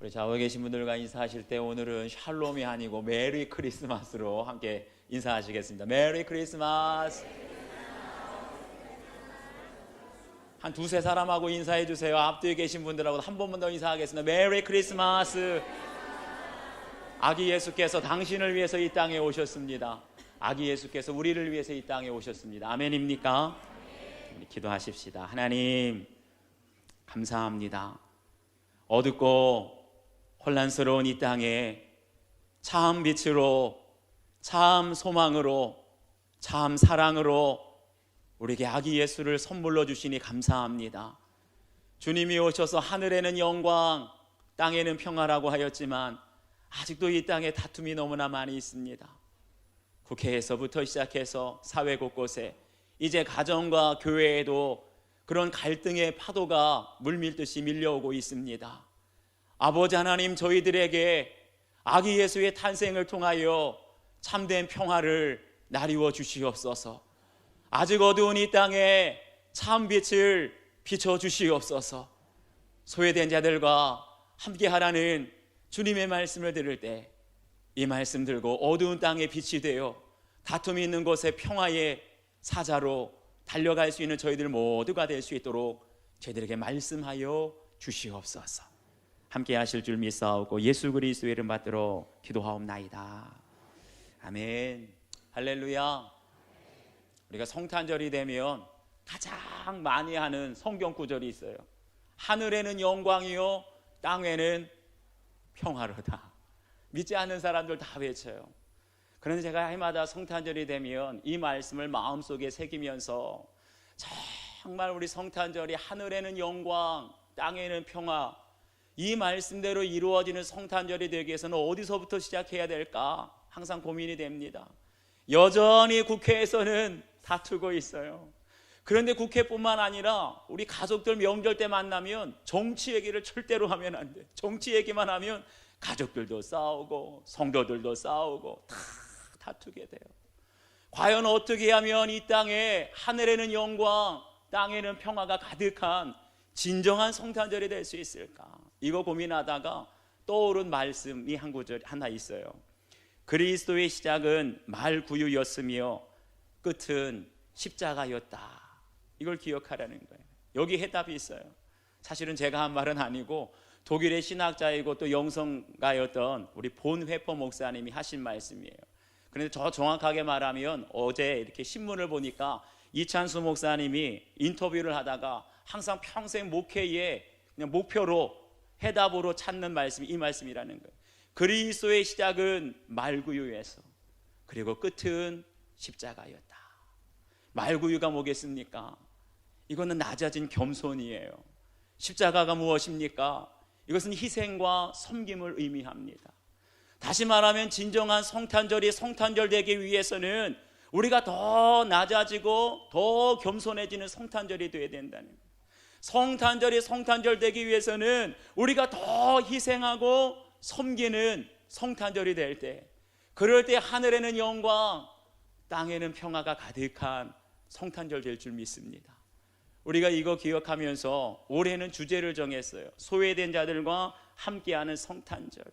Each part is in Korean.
우리 좌우에 계신 분들과 인사하실 때 오늘은 샬롬이 아니고 메리 크리스마스로 함께 인사하시겠습니다. 메리 크리스마스. 한 두세 사람하고 인사해 주세요. 앞뒤에 계신 분들하고 한 번만 더 인사하겠습니다. 메리 크리스마스. 아기 예수께서 당신을 위해서 이 땅에 오셨습니다. 아기 예수께서 우리를 위해서 이 땅에 오셨습니다. 아멘입니까? 우리 기도하십시다. 하나님 감사합니다. 어둡고 혼란스러운 이 땅에 참 빛으로, 참 소망으로, 참 사랑으로 우리에게 아기 예수를 선물로 주시니 감사합니다. 주님이 오셔서 하늘에는 영광, 땅에는 평화라고 하였지만 아직도 이 땅에 다툼이 너무나 많이 있습니다. 국회에서부터 시작해서 사회 곳곳에, 이제 가정과 교회에도 그런 갈등의 파도가 물밀듯이 밀려오고 있습니다. 아버지 하나님, 저희들에게 아기 예수의 탄생을 통하여 참된 평화를 나리워 주시옵소서. 아직 어두운 이 땅에 참 빛을 비춰 주시옵소서. 소외된 자들과 함께하라는 주님의 말씀을 들을 때 이 말씀 들고 어두운 땅에 빛이 되어 다툼이 있는 곳에 평화의 사자로 달려갈 수 있는 저희들 모두가 될 수 있도록 저희들에게 말씀하여 주시옵소서. 함께 하실 줄 믿사오고 예수 그리스도의 이름 받들어 기도하옵나이다. 아멘. 할렐루야. 우리가 성탄절이 되면 가장 많이 하는 성경 구절이 있어요. 하늘에는 영광이요 땅에는 평화로다. 믿지 않는 사람들 다 외쳐요. 그런데 제가 해마다 성탄절이 되면 이 말씀을 마음속에 새기면서 정말 우리 성탄절이 하늘에는 영광, 땅에는 평화, 이 말씀대로 이루어지는 성탄절이 되기 위해서는 어디서부터 시작해야 될까 항상 고민이 됩니다. 여전히 국회에서는 다투고 있어요. 그런데 국회뿐만 아니라 우리 가족들 명절 때 만나면 정치 얘기를 절대로 하면 안 돼. 정치 얘기만 하면 가족들도 싸우고 성도들도 싸우고 다 다투게 돼요. 과연 어떻게 하면 이 땅에 하늘에는 영광, 땅에는 평화가 가득한 진정한 성탄절이 될 수 있을까? 이거 고민하다가 떠오른 말씀이 한 구절 하나 있어요. 그리스도의 시작은 말구유였으며 끝은 십자가였다. 이걸 기억하라는 거예요. 여기 해답이 있어요. 사실은 제가 한 말은 아니고 독일의 신학자이고 또 영성가였던 우리 본 회퍼 목사님이 하신 말씀이에요. 그런데 더 정확하게 말하면 어제 이렇게 신문을 보니까 이찬수 목사님이 인터뷰를 하다가 항상 평생 목회의 그냥 목표로 해답으로 찾는 말씀이 이 말씀이라는 거예요. 그리스도의 시작은 말구유에서 그리고 끝은 십자가였다. 말구유가 뭐겠습니까? 이거는 낮아진 겸손이에요. 십자가가 무엇입니까? 이것은 희생과 섬김을 의미합니다. 다시 말하면 진정한 성탄절이 성탄절 되기 위해서는 우리가 더 낮아지고 더 겸손해지는 성탄절이 되어야 된다는 거예요. 성탄절이 성탄절 되기 위해서는 우리가 더 희생하고 섬기는 성탄절이 될 때, 그럴 때 하늘에는 영광, 땅에는 평화가 가득한 성탄절 될 줄 믿습니다. 우리가 이거 기억하면서 올해는 주제를 정했어요. 소외된 자들과 함께하는 성탄절.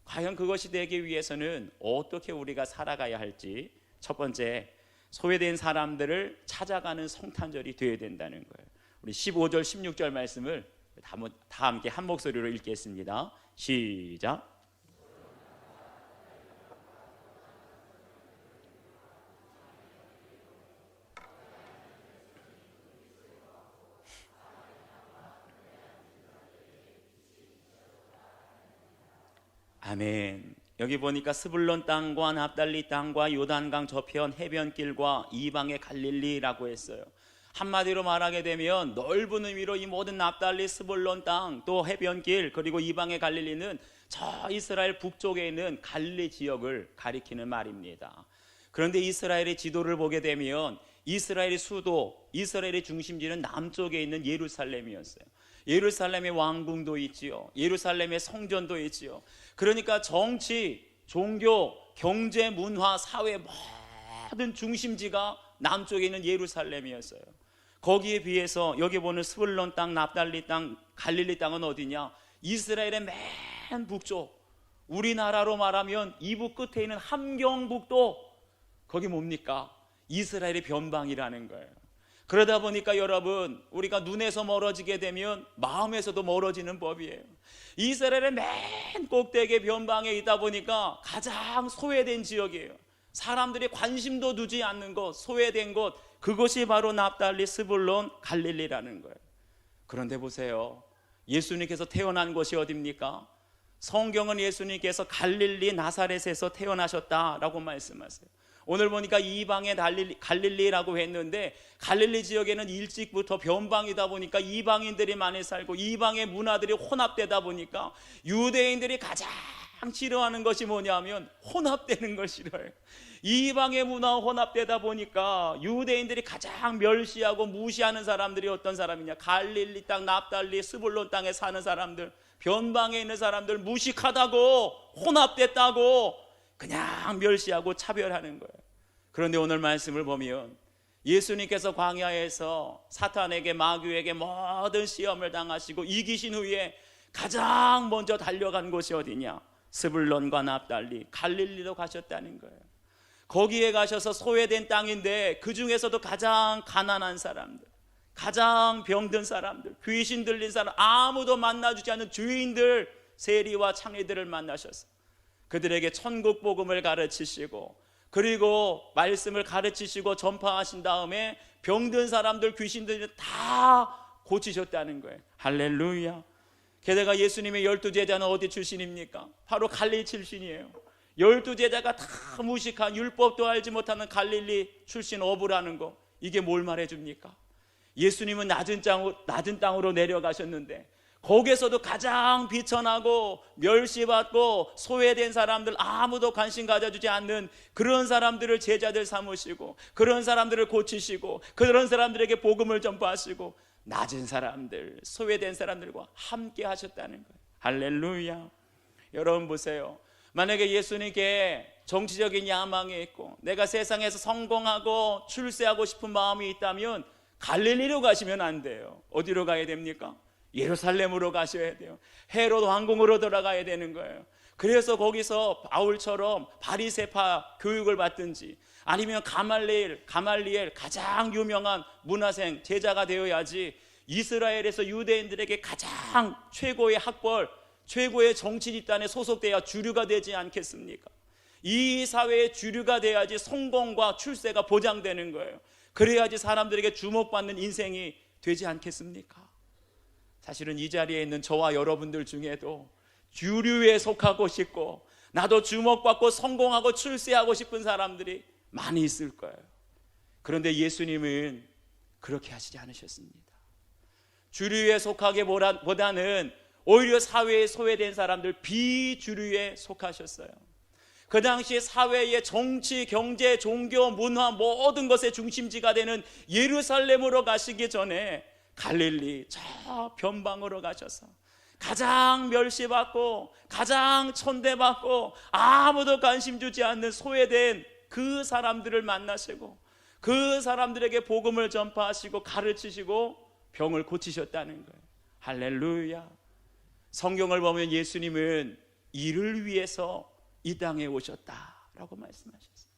과연 그것이 되기 위해서는 어떻게 우리가 살아가야 할지, 첫 번째, 소외된 사람들을 찾아가는 성탄절이 되어야 된다는 거예요. 우리 15절 16절 말씀을 다 함께 한 목소리로 읽겠습니다. 시작. 아멘. 여기 보니까 스불론 땅과 납달리 땅과 요단강 저편 해변길과 이방의 갈릴리라고 했어요. 한마디로 말하게 되면 넓은 의미로 이 모든 납달리, 스불론 땅, 또 해변길, 그리고 이방의 갈릴리는 저 이스라엘 북쪽에 있는 갈릴리 지역을 가리키는 말입니다. 그런데 이스라엘의 지도를 보게 되면 이스라엘의 수도, 이스라엘의 중심지는 남쪽에 있는 예루살렘이었어요. 예루살렘의 왕궁도 있지요. 예루살렘의 성전도 있지요. 그러니까 정치, 종교, 경제, 문화, 사회 모든 중심지가 남쪽에 있는 예루살렘이었어요. 거기에 비해서 여기 보는 스불론 땅, 납달리 땅, 갈릴리 땅은 어디냐? 이스라엘의 맨 북쪽, 우리나라로 말하면 이북 끝에 있는 함경북도, 거기 뭡니까? 이스라엘의 변방이라는 거예요. 그러다 보니까 여러분, 우리가 눈에서 멀어지게 되면 마음에서도 멀어지는 법이에요. 이스라엘의 맨 꼭대기 변방에 있다 보니까 가장 소외된 지역이에요. 사람들이 관심도 두지 않는 곳, 소외된 곳, 그것이 바로 납달리, 스불론, 갈릴리라는 거예요. 그런데 보세요, 예수님께서 태어난 곳이 어디입니까? 성경은 예수님께서 갈릴리 나사렛에서 태어나셨다라고 말씀하세요. 오늘 보니까 이방의 갈릴리라고 했는데, 갈릴리 지역에는 일찍부터 변방이다 보니까 이방인들이 많이 살고 이방의 문화들이 혼합되다 보니까 유대인들이 가장 싫어하는 것이 뭐냐면 혼합되는 걸 싫어해요. 이방의 문화와 혼합되다 보니까 유대인들이 가장 멸시하고 무시하는 사람들이 어떤 사람이냐? 갈릴리 땅, 납달리, 스불론 땅에 사는 사람들, 변방에 있는 사람들, 무식하다고, 혼합됐다고 그냥 멸시하고 차별하는 거예요. 그런데 오늘 말씀을 보면 예수님께서 광야에서 사탄에게, 마귀에게 모든 시험을 당하시고 이기신 후에 가장 먼저 달려간 곳이 어디냐? 스불론과 납달리, 갈릴리로 가셨다는 거예요. 거기에 가셔서 소외된 땅인데 그 중에서도 가장 가난한 사람들, 가장 병든 사람들, 귀신 들린 사람, 아무도 만나주지 않는 죄인들, 세리와 창리들을 만나셔서 그들에게 천국 복음을 가르치시고, 그리고 말씀을 가르치시고 전파하신 다음에 병든 사람들, 귀신들 다 고치셨다는 거예요. 할렐루야. 게다가 예수님의 12제자는 어디 출신입니까? 바로 갈릴리 출신이에요. 12제자가 다 무식한, 율법도 알지 못하는 갈릴리 출신 어부라는 거, 이게 뭘 말해줍니까? 예수님은 낮은 땅으로 내려가셨는데 거기에서도 가장 비천하고 멸시받고 소외된 사람들, 아무도 관심 가져주지 않는 그런 사람들을 제자들 삼으시고, 그런 사람들을 고치시고, 그런 사람들에게 복음을 전파하시고, 낮은 사람들, 소외된 사람들과 함께 하셨다는 거예요. 할렐루야. 여러분 보세요, 만약에 예수님께 정치적인 야망이 있고 내가 세상에서 성공하고 출세하고 싶은 마음이 있다면 갈릴리로 가시면 안 돼요. 어디로 가야 됩니까? 예루살렘으로 가셔야 돼요. 헤롯 왕궁으로 들어가야 되는 거예요. 그래서 거기서 바울처럼 바리새파 교육을 받든지, 아니면 가말리엘 가장 유명한 문화생 제자가 되어야지 이스라엘에서 유대인들에게 가장 최고의 학벌, 최고의 정치 집단에 소속돼야 주류가 되지 않겠습니까? 이 사회의 주류가 돼야지 성공과 출세가 보장되는 거예요. 그래야지 사람들에게 주목받는 인생이 되지 않겠습니까? 사실은 이 자리에 있는 저와 여러분들 중에도 주류에 속하고 싶고 나도 주목받고 성공하고 출세하고 싶은 사람들이 많이 있을 거예요. 그런데 예수님은 그렇게 하시지 않으셨습니다. 주류에 속하기보다는 오히려 사회에 소외된 사람들, 비주류에 속하셨어요. 그 당시 사회의 정치, 경제, 종교, 문화 모든 것의 중심지가 되는 예루살렘으로 가시기 전에 갈릴리 저 변방으로 가셔서 가장 멸시받고 가장 천대받고 아무도 관심 주지 않는 소외된 그 사람들을 만나시고 그 사람들에게 복음을 전파하시고 가르치시고 병을 고치셨다는 거예요. 할렐루야. 성경을 보면 예수님은 이를 위해서 이 땅에 오셨다라고 말씀하셨어요.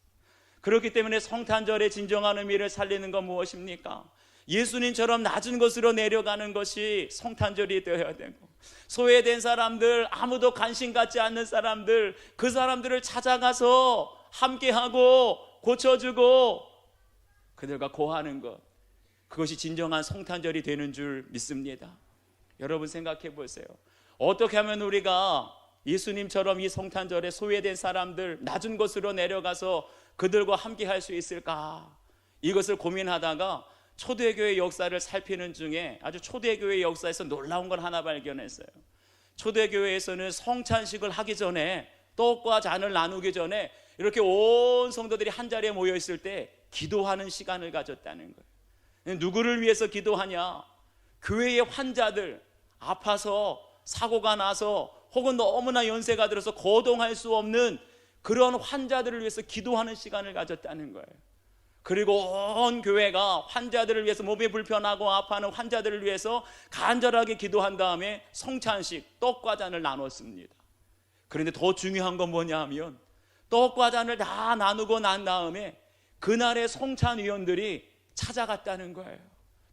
그렇기 때문에 성탄절의 진정한 의미를 살리는 건 무엇입니까? 예수님처럼 낮은 곳으로 내려가는 것이 성탄절이 되어야 되고, 소외된 사람들, 아무도 관심 갖지 않는 사람들, 그 사람들을 찾아가서 함께하고 고쳐주고 그들과 고하는 것, 그것이 진정한 성탄절이 되는 줄 믿습니다. 여러분 생각해 보세요. 어떻게 하면 우리가 예수님처럼 이 성탄절에 소외된 사람들, 낮은 곳으로 내려가서 그들과 함께 할 수 있을까? 이것을 고민하다가 초대교회 역사를 살피는 중에 아주 초대교회 역사에서 놀라운 걸 하나 발견했어요. 초대교회에서는 성찬식을 하기 전에, 떡과 잔을 나누기 전에 이렇게 온 성도들이 한 자리에 모여 있을 때 기도하는 시간을 가졌다는 거예요. 누구를 위해서 기도하냐? 교회의 환자들, 아파서 사고가 나서 혹은 너무나 연세가 들어서 거동할 수 없는 그런 환자들을 위해서 기도하는 시간을 가졌다는 거예요. 그리고 온 교회가 환자들을 위해서, 몸이 불편하고 아파하는 환자들을 위해서 간절하게 기도한 다음에 성찬식, 떡과 잔을 나눴습니다. 그런데 더 중요한 건 뭐냐 하면 떡과 잔을 다 나누고 난 다음에 그날의 성찬위원들이 찾아갔다는 거예요.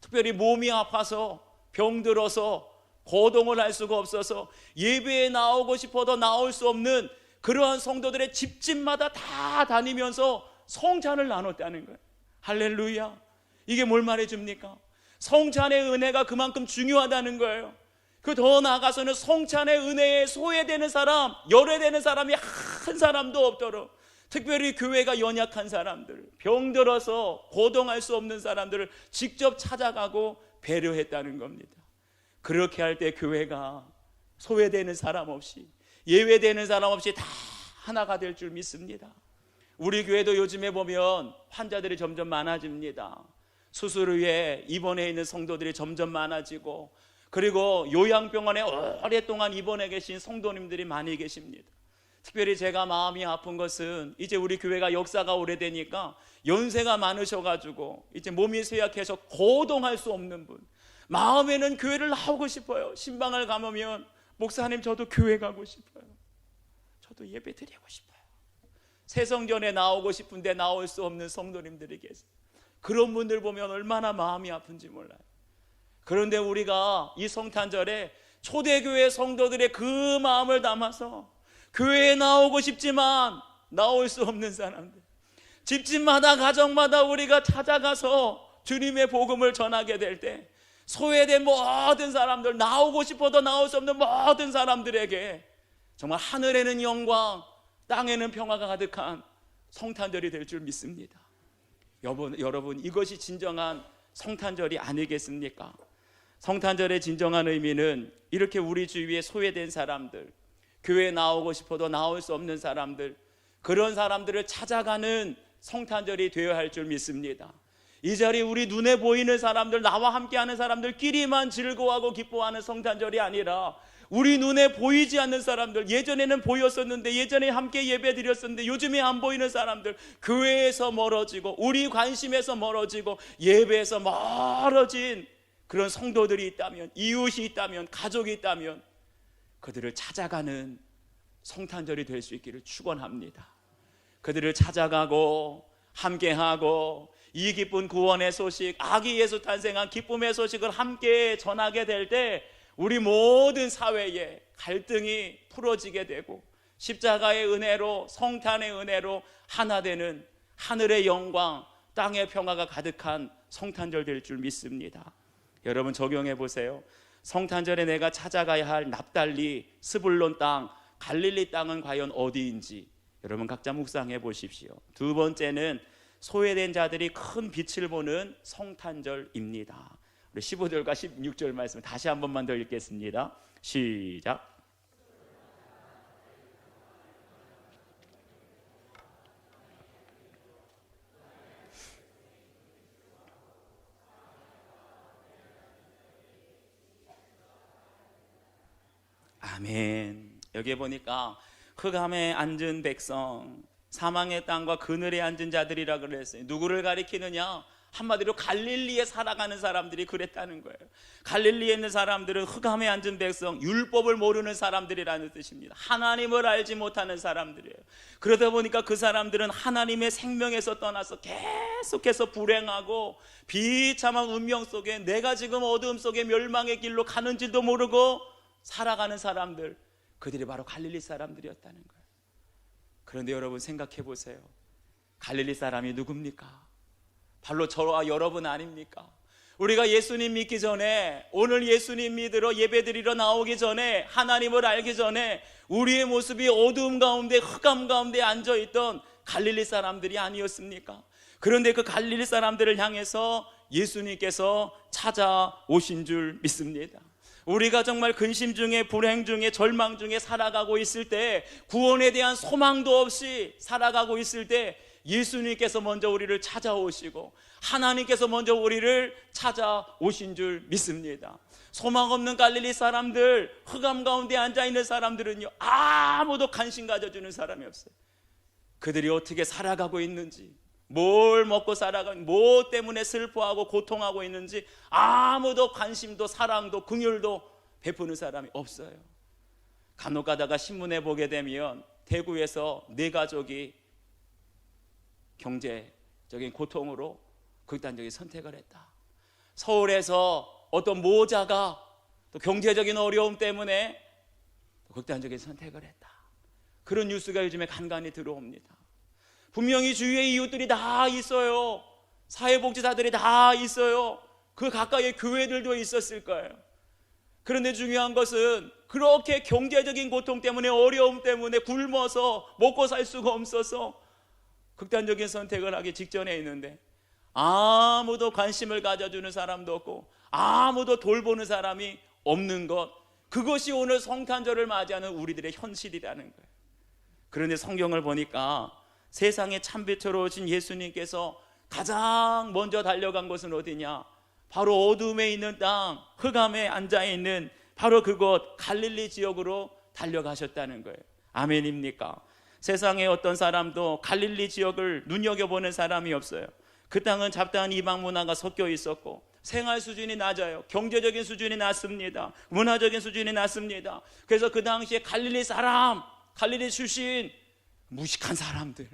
특별히 몸이 아파서 병들어서 거동을 할 수가 없어서 예배에 나오고 싶어도 나올 수 없는 그러한 성도들의 집집마다 다 다니면서 성찬을 나눴다는 거예요. 할렐루야. 이게 뭘 말해줍니까? 성찬의 은혜가 그만큼 중요하다는 거예요. 그 더 나아가서는 성찬의 은혜에 소외되는 사람, 열애되는 사람이 한 사람도 없도록, 특별히 교회가 연약한 사람들, 병들어서 고동할 수 없는 사람들을 직접 찾아가고 배려했다는 겁니다. 그렇게 할 때 교회가 소외되는 사람 없이, 예외되는 사람 없이 다 하나가 될 줄 믿습니다. 우리 교회도 요즘에 보면 환자들이 점점 많아집니다. 수술 후에 입원해 있는 성도들이 점점 많아지고, 그리고 요양병원에 오랫동안 입원해 계신 성도님들이 많이 계십니다. 특별히 제가 마음이 아픈 것은 이제 우리 교회가 역사가 오래되니까 연세가 많으셔가지고 이제 몸이 쇠약해서 거동할 수 없는 분, 마음에는 교회를 나오고 싶어요. 신방을 가보면 목사님 저도 교회 가고 싶어요. 저도 예배 드리고 싶어요. 새성전에 나오고 싶은데 나올 수 없는 성도님들이 계세요. 그런 분들 보면 얼마나 마음이 아픈지 몰라요. 그런데 우리가 이 성탄절에 초대교회 성도들의 그 마음을 담아서 교회에 나오고 싶지만 나올 수 없는 사람들, 집집마다 가정마다 우리가 찾아가서 주님의 복음을 전하게 될 때 소외된 모든 사람들, 나오고 싶어도 나올 수 없는 모든 사람들에게 정말 하늘에는 영광, 땅에는 평화가 가득한 성탄절이 될 줄 믿습니다. 여러분, 이것이 진정한 성탄절이 아니겠습니까? 성탄절의 진정한 의미는 이렇게 우리 주위에 소외된 사람들, 교회에 나오고 싶어도 나올 수 없는 사람들, 그런 사람들을 찾아가는 성탄절이 되어야 할 줄 믿습니다. 이 자리 우리 눈에 보이는 사람들, 나와 함께하는 사람들끼리만 즐거워하고 기뻐하는 성탄절이 아니라 우리 눈에 보이지 않는 사람들, 예전에는 보였었는데, 예전에 함께 예배 드렸었는데 요즘에 안 보이는 사람들, 교회에서 멀어지고 우리 관심에서 멀어지고 예배에서 멀어진 그런 성도들이 있다면, 이웃이 있다면, 가족이 있다면 그들을 찾아가는 성탄절이 될 수 있기를 축원합니다. 그들을 찾아가고 함께하고 이 기쁜 구원의 소식, 아기 예수 탄생한 기쁨의 소식을 함께 전하게 될 때 우리 모든 사회에 갈등이 풀어지게 되고 십자가의 은혜로, 성탄의 은혜로 하나 되는 하늘의 영광, 땅의 평화가 가득한 성탄절 될 줄 믿습니다. 여러분 적용해 보세요. 성탄절에 내가 찾아가야 할 납달리, 스불론 땅, 갈릴리 땅은 과연 어디인지 여러분 각자 묵상해 보십시오. 두 번째는 소외된 자들이 큰 빛을 보는 성탄절입니다. 우리 15절과 16절 말씀 다시 한 번만 더 읽겠습니다. 시작. 아멘. 여기에 보니까 흑암에 앉은 백성, 사망의 땅과 그늘에 앉은 자들이라 그랬어요. 누구를 가리키느냐? 한마디로 갈릴리에 살아가는 사람들이 그랬다는 거예요. 갈릴리에 있는 사람들은 흑암에 앉은 백성, 율법을 모르는 사람들이라는 뜻입니다. 하나님을 알지 못하는 사람들이에요. 그러다 보니까 그 사람들은 하나님의 생명에서 떠나서 계속해서 불행하고 비참한 운명 속에, 내가 지금 어두움 속에 멸망의 길로 가는지도 모르고 살아가는 사람들, 그들이 바로 갈릴리 사람들이었다는 거예요. 그런데 여러분 생각해 보세요. 갈릴리 사람이 누굽니까? 바로 저와 여러분 아닙니까? 우리가 예수님 믿기 전에, 오늘 예수님 믿으러 예배드리러 나오기 전에, 하나님을 알기 전에 우리의 모습이 어두움 가운데, 흑암 가운데 앉아있던 갈릴리 사람들이 아니었습니까? 그런데 그 갈릴리 사람들을 향해서 예수님께서 찾아오신 줄 믿습니다. 우리가 정말 근심 중에, 불행 중에, 절망 중에 살아가고 있을 때, 구원에 대한 소망도 없이 살아가고 있을 때 예수님께서 먼저 우리를 찾아오시고 하나님께서 먼저 우리를 찾아오신 줄 믿습니다. 소망 없는 갈릴리 사람들, 흑암 가운데 앉아있는 사람들은요, 아무도 관심 가져주는 사람이 없어요. 그들이 어떻게 살아가고 있는지, 뭘 먹고 살아가고, 뭐 때문에 슬퍼하고 고통하고 있는지 아무도 관심도 사랑도 긍휼도 베푸는 사람이 없어요. 간혹 가다가 신문에 보게 되면 대구에서 4가족이 경제적인 고통으로 극단적인 선택을 했다. 서울에서 어떤 모자가 또 경제적인 어려움 때문에 극단적인 선택을 했다. 그런 뉴스가 요즘에 간간히 들어옵니다. 분명히 주위에 이웃들이 다 있어요. 사회복지사들이 다 있어요. 그 가까이에 교회들도 있었을 거예요. 그런데 중요한 것은 그렇게 경제적인 고통 때문에, 어려움 때문에 굶어서 먹고 살 수가 없어서 극단적인 선택을 하기 직전에 있는데 아무도 관심을 가져주는 사람도 없고 아무도 돌보는 사람이 없는 것, 그것이 오늘 성탄절을 맞이하는 우리들의 현실이라는 거예요. 그런데 성경을 보니까 세상에 참빛으로 오신 예수님께서 가장 먼저 달려간 곳은 어디냐? 바로 어둠에 있는 땅, 흑암에 앉아있는 바로 그곳 갈릴리 지역으로 달려가셨다는 거예요. 아멘입니까? 세상에 어떤 사람도 갈릴리 지역을 눈여겨보는 사람이 없어요. 그 땅은 잡다한 이방 문화가 섞여 있었고 생활 수준이 낮아요. 경제적인 수준이 낮습니다. 문화적인 수준이 낮습니다. 그래서 그 당시에 갈릴리 사람, 갈릴리 출신 무식한 사람들,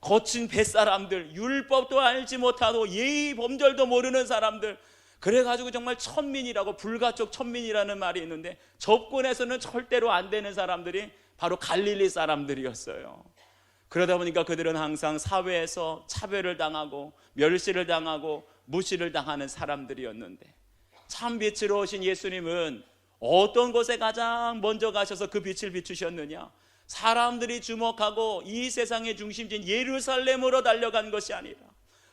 거친 뱃사람들, 율법도 알지 못하고 예의 범절도 모르는 사람들, 그래가지고 정말 천민이라고, 불가촉 천민이라는 말이 있는데 접근해서는 절대로 안 되는 사람들이 바로 갈릴리 사람들이었어요. 그러다 보니까 그들은 항상 사회에서 차별을 당하고 멸시를 당하고 무시를 당하는 사람들이었는데, 참빛으로 오신 예수님은 어떤 곳에 가장 먼저 가셔서 그 빛을 비추셨느냐? 사람들이 주목하고 이 세상의 중심지인 예루살렘으로 달려간 것이 아니라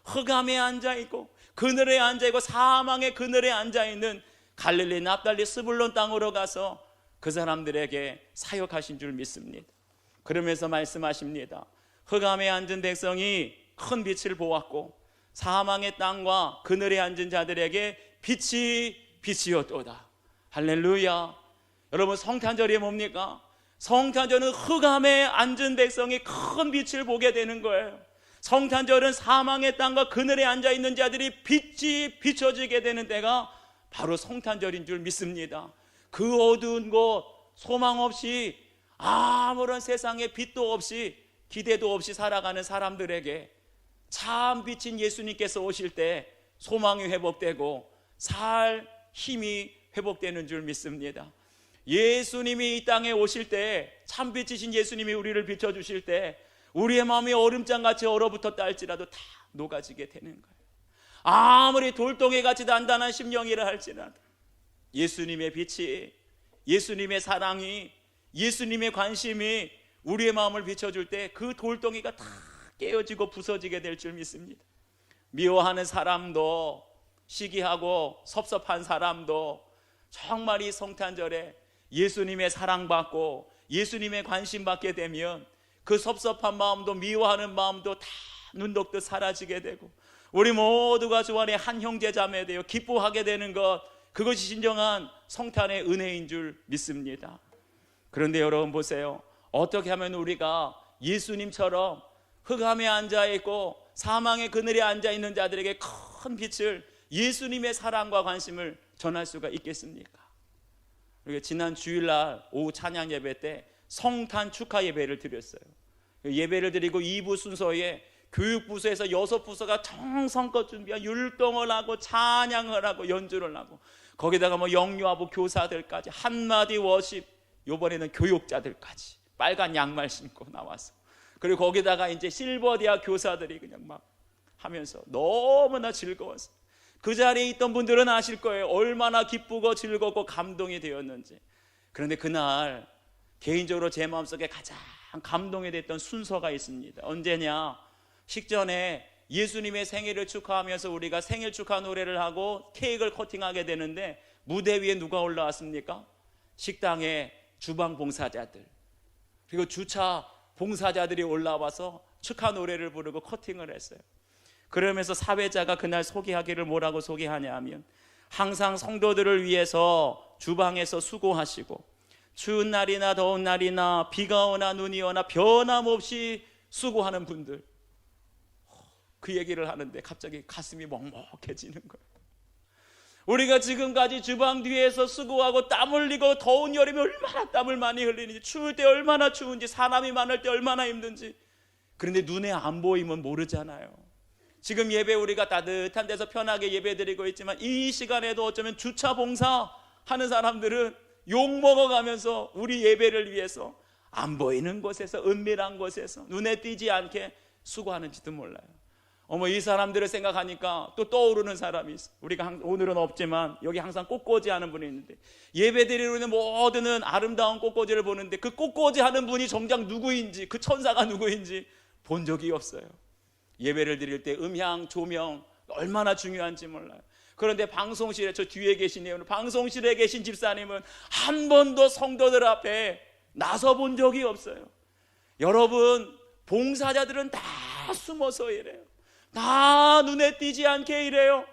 흑암에 앉아있고 그늘에 앉아있고 사망의 그늘에 앉아있는 갈릴리 납달리 스불론 땅으로 가서 그 사람들에게 사역하신 줄 믿습니다. 그러면서 말씀하십니다. 흑암에 앉은 백성이 큰 빛을 보았고 사망의 땅과 그늘에 앉은 자들에게 빛이 빛이었도다. 할렐루야. 여러분, 성탄절이 뭡니까? 성탄절은 흑암에 앉은 백성이 큰 빛을 보게 되는 거예요. 성탄절은 사망의 땅과 그늘에 앉아있는 자들이 빛이 비춰지게 되는 때가 바로 성탄절인 줄 믿습니다. 그 어두운 곳, 소망 없이 아무런 세상에 빛도 없이 기대도 없이 살아가는 사람들에게 참 빛인 예수님께서 오실 때 소망이 회복되고 살 힘이 회복되는 줄 믿습니다. 예수님이 이 땅에 오실 때, 참빛이신 예수님이 우리를 비춰주실 때 우리의 마음이 얼음장같이 얼어붙었다 할지라도 다 녹아지게 되는 거예요. 아무리 돌덩이같이 단단한 심령이라 할지라도 예수님의 빛이, 예수님의 사랑이, 예수님의 관심이 우리의 마음을 비춰줄 때 그 돌덩이가 다 깨어지고 부서지게 될 줄 믿습니다. 미워하는 사람도, 시기하고 섭섭한 사람도 정말 이 성탄절에 예수님의 사랑받고 예수님의 관심 받게 되면 그 섭섭한 마음도 미워하는 마음도 다 눈독듯 사라지게 되고 우리 모두가 주 안에 한 형제 자매 되어 기뻐하게 되는 것, 그것이 진정한 성탄의 은혜인 줄 믿습니다. 그런데 여러분 보세요. 어떻게 하면 우리가 예수님처럼 흑암에 앉아있고 사망의 그늘에 앉아있는 자들에게 큰 빛을, 예수님의 사랑과 관심을 전할 수가 있겠습니까? 우리가 지난 주일날 오후 찬양 예배 때 성탄 축하 예배를 드렸어요. 예배를 드리고 2부 순서에 교육부서에서 6부서가 정성껏 준비한 율동을 하고 찬양을 하고 연주를 하고 거기다가 영유아부 교사들까지 한마디 워십, 이번에는 교육자들까지 빨간 양말 신고 나와서, 그리고 거기다가 이제 실버대학 교사들이 그냥 막 하면서 너무나 즐거웠어요. 그 자리에 있던 분들은 아실 거예요. 얼마나 기쁘고 즐겁고 감동이 되었는지. 그런데 그날 개인적으로 제 마음속에 가장 감동이 됐던 순서가 있습니다. 언제냐? 식전에 예수님의 생일을 축하하면서 우리가 생일 축하 노래를 하고 케이크를 커팅하게 되는데 무대 위에 누가 올라왔습니까? 식당의 주방 봉사자들, 그리고 주차 봉사자들이 올라와서 축하 노래를 부르고 커팅을 했어요. 그러면서 사회자가 그날 소개하기를 뭐라고 소개하냐 하면, 항상 성도들을 위해서 주방에서 수고하시고 추운 날이나 더운 날이나 비가 오나 눈이 오나 변함없이 수고하는 분들, 그 얘기를 하는데 갑자기 가슴이 먹먹해지는 거예요. 우리가 지금까지 주방 뒤에서 수고하고 땀 흘리고 더운 여름에 얼마나 땀을 많이 흘리는지, 추울 때 얼마나 추운지, 사람이 많을 때 얼마나 힘든지. 그런데 눈에 안 보이면 모르잖아요. 지금 예배 우리가 따뜻한 데서 편하게 예배 드리고 있지만 이 시간에도 어쩌면 주차 봉사 하는 사람들은 욕 먹어가면서 우리 예배를 위해서 안 보이는 곳에서, 은밀한 곳에서 눈에 띄지 않게 수고하는지도 몰라요. 이 사람들을 생각하니까 또 떠오르는 사람이 있어. 우리가 오늘은 없지만 여기 항상 꽃꽂이 하는 분이 있는데, 예배 드리러 있는 모든 아름다운 꽃꽂이를 보는데 그 꽃꽂이 하는 분이 정작 누구인지, 그 천사가 누구인지 본 적이 없어요. 예배를 드릴 때 음향, 조명 얼마나 중요한지 몰라요. 그런데 방송실에, 저 뒤에 계시네요, 방송실에 계신 집사님은 한 번도 성도들 앞에 나서 본 적이 없어요. 여러분, 봉사자들은 다 숨어서 일해요. 다 눈에 띄지 않게 일해요.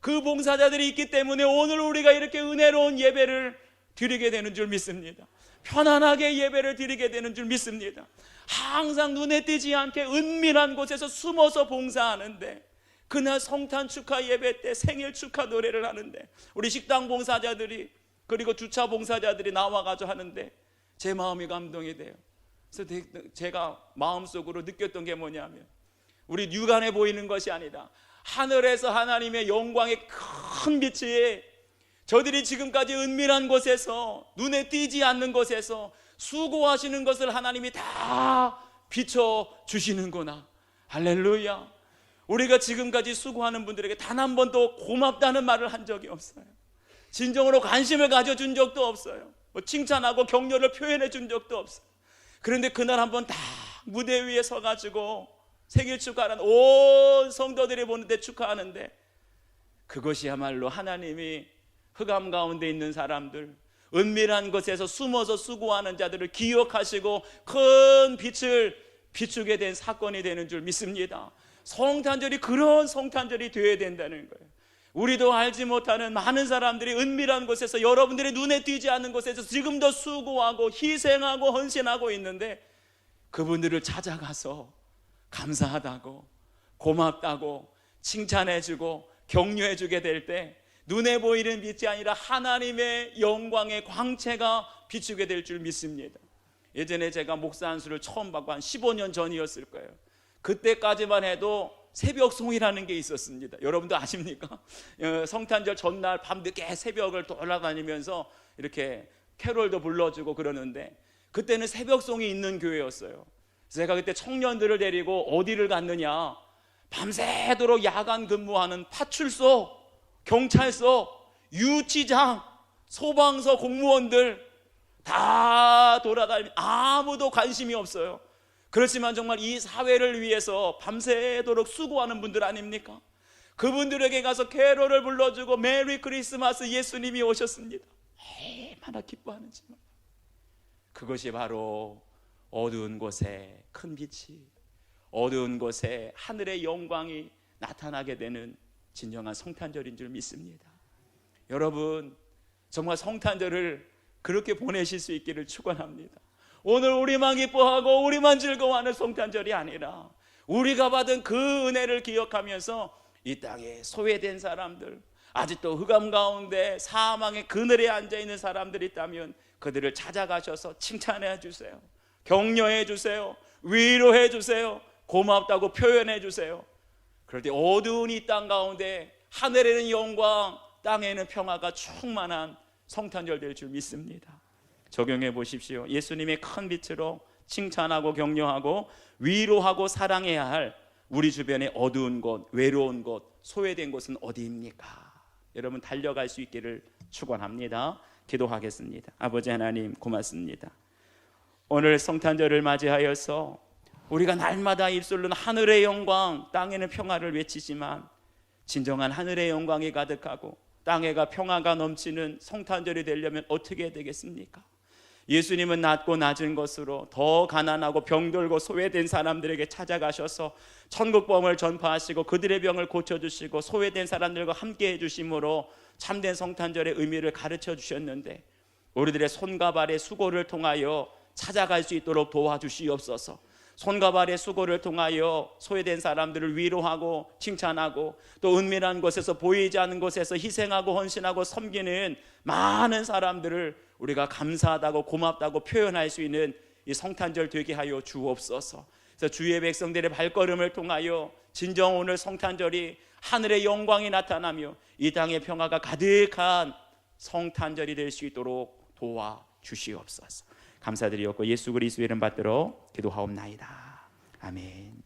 그 봉사자들이 있기 때문에 오늘 우리가 이렇게 은혜로운 예배를 드리게 되는 줄 믿습니다. 편안하게 예배를 드리게 되는 줄 믿습니다. 항상 눈에 띄지 않게 은밀한 곳에서 숨어서 봉사하는데, 그날 성탄 축하 예배 때 생일 축하 노래를 하는데 우리 식당 봉사자들이, 그리고 주차 봉사자들이 나와가지고 하는데 제 마음이 감동이 돼요. 그래서 제가 마음속으로 느꼈던 게 뭐냐면, 우리 육안에 보이는 것이 아니다, 하늘에서 하나님의 영광의 큰 빛이 저들이 지금까지 은밀한 곳에서, 눈에 띄지 않는 곳에서 수고하시는 것을 하나님이 다 비춰주시는구나. 할렐루야. 우리가 지금까지 수고하는 분들에게 단 한 번도 고맙다는 말을 한 적이 없어요. 진정으로 관심을 가져준 적도 없어요. 칭찬하고 격려를 표현해 준 적도 없어요. 그런데 그날 한번 다 무대 위에 서가지고 생일 축하하는 온 성도들이 보는데 축하하는데, 그것이야말로 하나님이 흑암 가운데 있는 사람들, 은밀한 곳에서 숨어서 수고하는 자들을 기억하시고 큰 빛을 비추게 된 사건이 되는 줄 믿습니다. 성탄절이 그런 성탄절이 되어야 된다는 거예요. 우리도 알지 못하는 많은 사람들이 은밀한 곳에서, 여러분들의 눈에 띄지 않는 곳에서 지금도 수고하고 희생하고 헌신하고 있는데, 그분들을 찾아가서 감사하다고, 고맙다고 칭찬해주고 격려해주게 될 때 눈에 보이는 빛이 아니라 하나님의 영광의 광채가 비추게 될 줄 믿습니다. 예전에 제가 목사 안수를 처음 받고 한 15년 전이었을 거예요. 그때까지만 해도 새벽송이라는 게 있었습니다. 여러분도 아십니까? 성탄절 전날 밤늦게 새벽을 돌아다니면서 이렇게 캐롤도 불러주고 그러는데, 그때는 새벽송이 있는 교회였어요. 제가 그때 청년들을 데리고 어디를 갔느냐, 밤새도록 야간 근무하는 파출소, 경찰서, 유치장, 소방서 공무원들 다 돌아다니면 아무도 관심이 없어요. 그렇지만 정말 이 사회를 위해서 밤새도록 수고하는 분들 아닙니까? 그분들에게 가서 캐롤을 불러주고 메리 크리스마스, 예수님이 오셨습니다, 얼마나 기뻐하는지. 그것이 바로 어두운 곳에 큰 빛이, 어두운 곳에 하늘의 영광이 나타나게 되는 진정한 성탄절인 줄 믿습니다. 여러분, 정말 성탄절을 그렇게 보내실 수 있기를 축원합니다. 오늘 우리만 기뻐하고 우리만 즐거워하는 성탄절이 아니라 우리가 받은 그 은혜를 기억하면서 이 땅에 소외된 사람들, 아직도 흑암 가운데 사망의 그늘에 앉아있는 사람들이 있다면 그들을 찾아가셔서 칭찬해 주세요, 격려해 주세요, 위로해 주세요, 고맙다고 표현해 주세요. 그럴 때 어두운 이 땅 가운데 하늘에는 영광, 땅에는 평화가 충만한 성탄절 될 줄 믿습니다. 적용해 보십시오. 예수님의 큰 빛으로 칭찬하고 격려하고 위로하고 사랑해야 할 우리 주변의 어두운 곳, 외로운 곳, 소외된 곳은 어디입니까? 여러분, 달려갈 수 있기를 축원합니다. 기도하겠습니다. 아버지 하나님, 고맙습니다. 오늘 성탄절을 맞이하여서 우리가 날마다 입술로는 하늘의 영광, 땅에는 평화를 외치지만 진정한 하늘의 영광이 가득하고 땅에가 평화가 넘치는 성탄절이 되려면 어떻게 해야 되겠습니까? 예수님은 낮고 낮은 것으로 더 가난하고 병들고 소외된 사람들에게 찾아가셔서 천국복음을 전파하시고 그들의 병을 고쳐주시고 소외된 사람들과 함께 해주심으로 참된 성탄절의 의미를 가르쳐 주셨는데, 우리들의 손과 발의 수고를 통하여 찾아갈 수 있도록 도와주시옵소서. 손과 발의 수고를 통하여 소외된 사람들을 위로하고 칭찬하고 또 은밀한 곳에서 보이지 않는 곳에서 희생하고 헌신하고 섬기는 많은 사람들을 우리가 감사하다고 고맙다고 표현할 수 있는 이 성탄절 되게 하여 주옵소서. 그래서 주의 백성들의 발걸음을 통하여 진정 오늘 성탄절이 하늘의 영광이 나타나며 이 땅의 평화가 가득한 성탄절이 될 수 있도록 도와주시옵소서. 감사드리옵고 예수 그리스도의 이름 받들어 기도하옵나이다. 아멘.